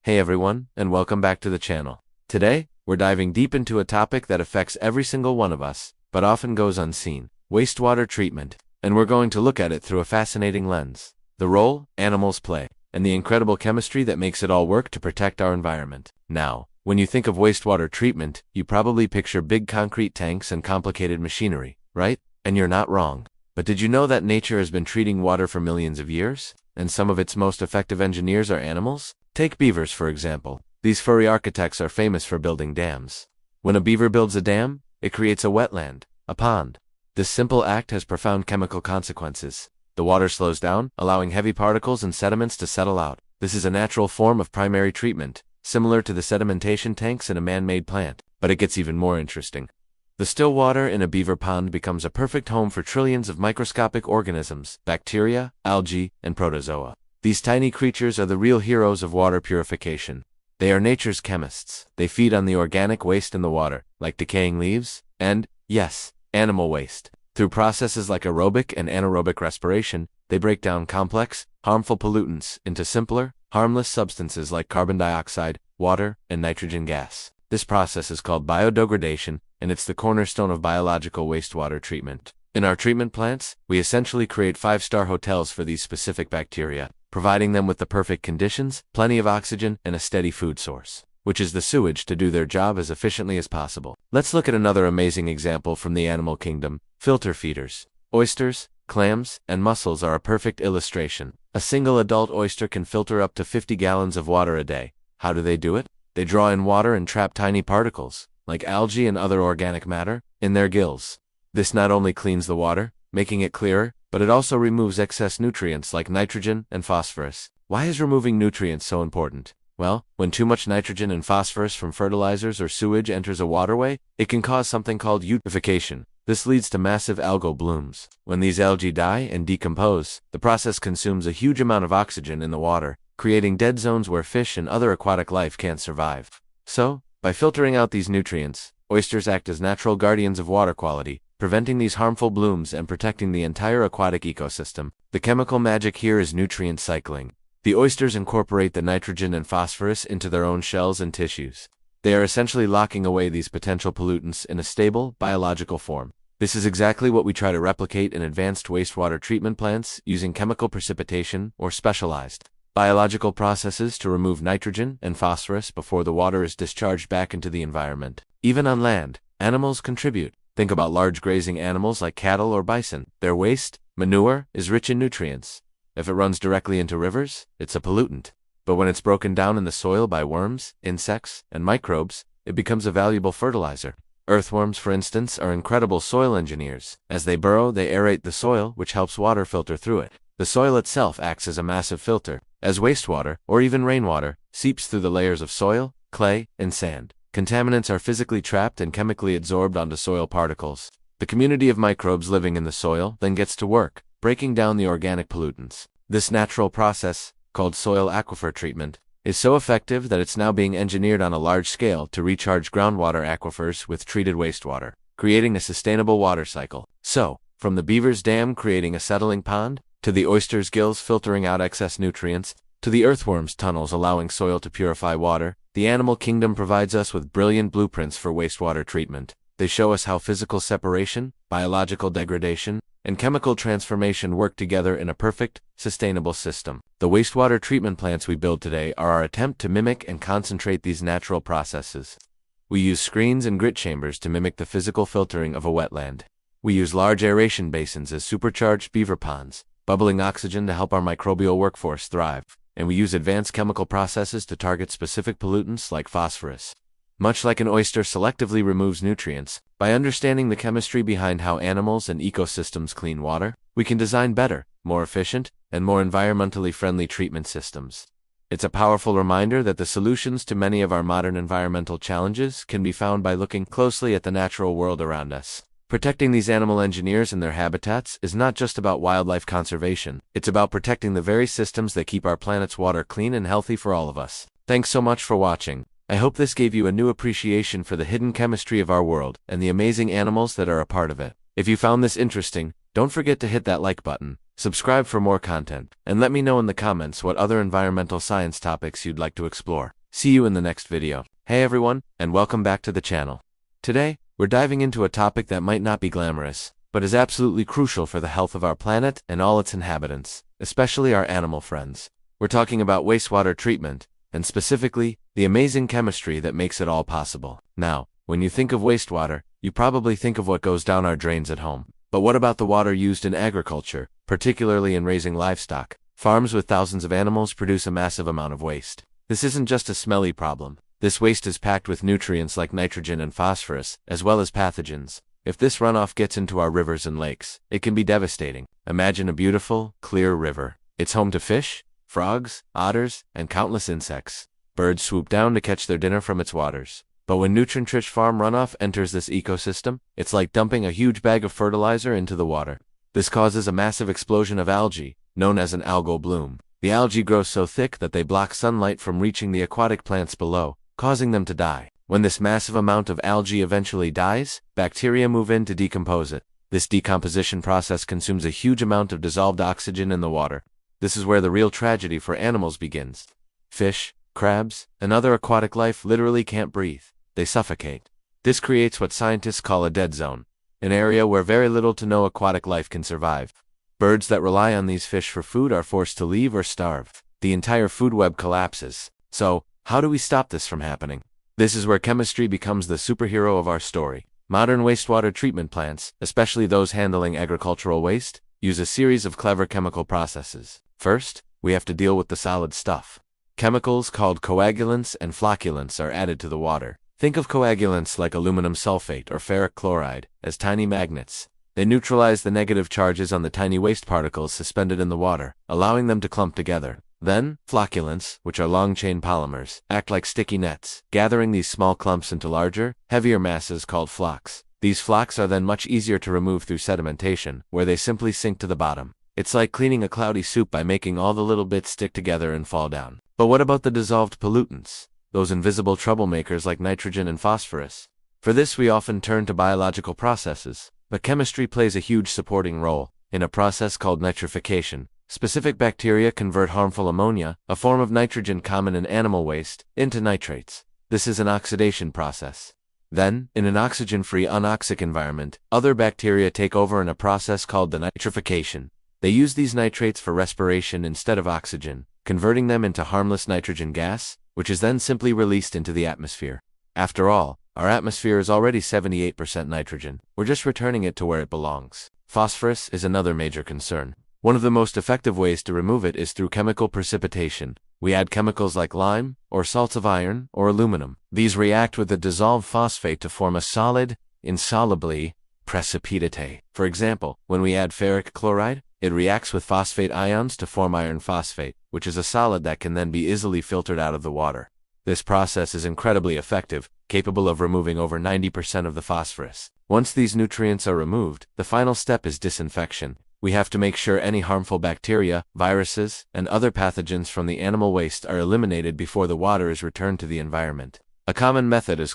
Hey everyone, and welcome back to the channel. Today, we're diving deep into a topic that affects every single one of us, but often goes unseen: wastewater treatment. And we're going to look at it through a fascinating lens: the role animals play, and the incredible chemistry that makes it all work to protect our environment. Now, when you think of wastewater treatment, you probably picture big concrete tanks and complicated machinery, right? And you're not wrong. But did you know that nature has been treating water for millions of years? And some of its most effective engineers are animals? Take beavers, for example. These furry architects are famous for building dams. When a beaver builds a dam, it creates a wetland, a pond. This simple act has profound chemical consequences. The water slows down, allowing heavy particles and sediments to settle out. This is a natural form of primary treatment, similar to the sedimentation tanks in a man-made plant. But it gets even more interesting. The still water in a beaver pond becomes a perfect home for trillions of microscopic organisms: bacteria, algae, and protozoa. These tiny creatures are the real heroes of water purification. They are nature's chemists. They feed on the organic waste in the water, like decaying leaves, and, yes, animal waste. Through processes like aerobic and anaerobic respiration, they break down complex, harmful pollutants into simpler, harmless substances like carbon dioxide, water, and nitrogen gas. This process is called biodegradation, and it's the cornerstone of biological wastewater treatment. In our treatment plants, we essentially create five-star hotels for these specific bacteria, providing them with the perfect conditions, plenty of oxygen, and a steady food source, which is the sewage, to do their job as efficiently as possible. Let's look at another amazing example from the animal kingdom: filter feeders. Oysters, clams, and mussels are a perfect illustration. A single adult oyster can filter up to 50 gallons of water a day. How do they do it? They draw in water and trap tiny particles, like algae and other organic matter, in their gills. This not only cleans the water, making it clearer, but it also removes excess nutrients like nitrogen and phosphorus. Why is removing nutrients so important? Well, when too much nitrogen and phosphorus from fertilizers or sewage enters a waterway, it can cause something called eutrophication. This leads to massive algal blooms. When these algae die and decompose, the process consumes a huge amount of oxygen in the water, creating dead zones where fish and other aquatic life can't survive. So, by filtering out these nutrients, oysters act as natural guardians of water quality, preventing these harmful blooms and protecting the entire aquatic ecosystem. The chemical magic here is nutrient cycling. The oysters incorporate the nitrogen and phosphorus into their own shells and tissues. They are essentially locking away these potential pollutants in a stable, biological form. This is exactly what we try to replicate in advanced wastewater treatment plants using chemical precipitation or specialized biological processes to remove nitrogen and phosphorus before the water is discharged back into the environment. Even on land, animals contribute. Think about large grazing animals like cattle or bison. Their waste, manure, is rich in nutrients. If it runs directly into rivers, it's a pollutant. But when it's broken down in the soil by worms, insects, and microbes, it becomes a valuable fertilizer. Earthworms, for instance, are incredible soil engineers. As they burrow, they aerate the soil, which helps water filter through it. The soil itself acts as a massive filter, as wastewater, or even rainwater, seeps through the layers of soil, clay, and sand. Contaminants are physically trapped and chemically absorbed onto soil particles. The community of microbes living in the soil then gets to work, breaking down the organic pollutants. This natural process, called soil aquifer treatment, is so effective that it's now being engineered on a large scale to recharge groundwater aquifers with treated wastewater, creating a sustainable water cycle. So, from the beaver's dam creating a settling pond, to the oyster's gills filtering out excess nutrients, to the earthworm's tunnels allowing soil to purify water, the animal kingdom provides us with brilliant blueprints for wastewater treatment. They show us how physical separation, biological degradation, and chemical transformation work together in a perfect, sustainable system. The wastewater treatment plants we build today are our attempt to mimic and concentrate these natural processes. We use screens and grit chambers to mimic the physical filtering of a wetland. We use large aeration basins as supercharged beaver ponds, bubbling oxygen to help our microbial workforce thrive. And we use advanced chemical processes to target specific pollutants like phosphorus. Much like an oyster selectively removes nutrients, by understanding the chemistry behind how animals and ecosystems clean water, we can design better, more efficient, and more environmentally friendly treatment systems. It's a powerful reminder that the solutions to many of our modern environmental challenges can be found by looking closely at the natural world around us. Protecting these animal engineers and their habitats is not just about wildlife conservation. It's about protecting the very systems that keep our planet's water clean and healthy for all of us. Thanks so much for watching. I hope this gave you a new appreciation for the hidden chemistry of our world and the amazing animals that are a part of it. If you found this interesting, Don't forget to hit that like button, subscribe for more content, and let me know in the comments what other environmental science topics you'd like to explore. See you in the next video. Hey everyone, and welcome back to the channel. Today, we're diving into a topic that might not be glamorous, but is absolutely crucial for the health of our planet and all its inhabitants, especially our animal friends. We're talking about wastewater treatment, and specifically, the amazing chemistry that makes it all possible. Now, when you think of wastewater, you probably think of what goes down our drains at home. But what about the water used in agriculture, particularly in raising livestock? Farms with thousands of animals produce a massive amount of waste. This isn't just a smelly problem. This waste is packed with nutrients like nitrogen and phosphorus, as well as pathogens. If this runoff gets into our rivers and lakes, it can be devastating. Imagine a beautiful, clear river. It's home to fish, frogs, otters, and countless insects. Birds swoop down to catch their dinner from its waters. But when nutrient-rich farm runoff enters this ecosystem, it's like dumping a huge bag of fertilizer into the water. This causes a massive explosion of algae, known as an algal bloom. The algae grow so thick that they block sunlight from reaching the aquatic plants below, causing them to die. When this massive amount of algae eventually dies, bacteria move in to decompose it. This decomposition process consumes a huge amount of dissolved oxygen in the water. This is where the real tragedy for animals begins. Fish, crabs, and other aquatic life literally can't breathe. They suffocate. This creates what scientists call a dead zone, an area where very little to no aquatic life can survive. Birds that rely on these fish for food are forced to leave or starve. The entire food web collapses. So, how do we stop this from happening? This is where chemistry becomes the superhero of our story. Modern wastewater treatment plants, especially those handling agricultural waste, use a series of clever chemical processes. First, we have to deal with the solid stuff. Chemicals called coagulants and flocculants are added to the water. Think of coagulants like aluminum sulfate or ferric chloride as tiny magnets. They neutralize the negative charges on the tiny waste particles suspended in the water, allowing them to clump together. Then, flocculants, which are long-chain polymers, act like sticky nets, gathering these small clumps into larger, heavier masses called flocks. These flocks are then much easier to remove through sedimentation, where they simply sink to the bottom. It's like cleaning a cloudy soup by making all the little bits stick together and fall down. But what about the dissolved pollutants? Those invisible troublemakers like nitrogen and phosphorus? For this we often turn to biological processes, but chemistry plays a huge supporting role. In a process called nitrification, specific bacteria convert harmful ammonia, a form of nitrogen common in animal waste, into nitrates. This is an oxidation process. Then, in an oxygen-free anoxic environment, other bacteria take over in a process called the nitrification. They use these nitrates for respiration instead of oxygen, converting them into harmless nitrogen gas, which is then simply released into the atmosphere. After all, our atmosphere is already 78% nitrogen. We're just returning it to where it belongs. Phosphorus is another major concern. One of the most effective ways to remove it is through chemical precipitation. We add chemicals like lime, or salts of iron, or aluminum. These react with the dissolved phosphate to form a solid, insolubly precipitate. For example, when we add ferric chloride, it reacts with phosphate ions to form iron phosphate, which is a solid that can then be easily filtered out of the water. This process is incredibly effective, capable of removing over 90% of the phosphorus. Once these nutrients are removed, the final step is disinfection. We have to make sure any harmful bacteria, viruses, and other pathogens from the animal waste are eliminated before the water is returned to the environment. A common method is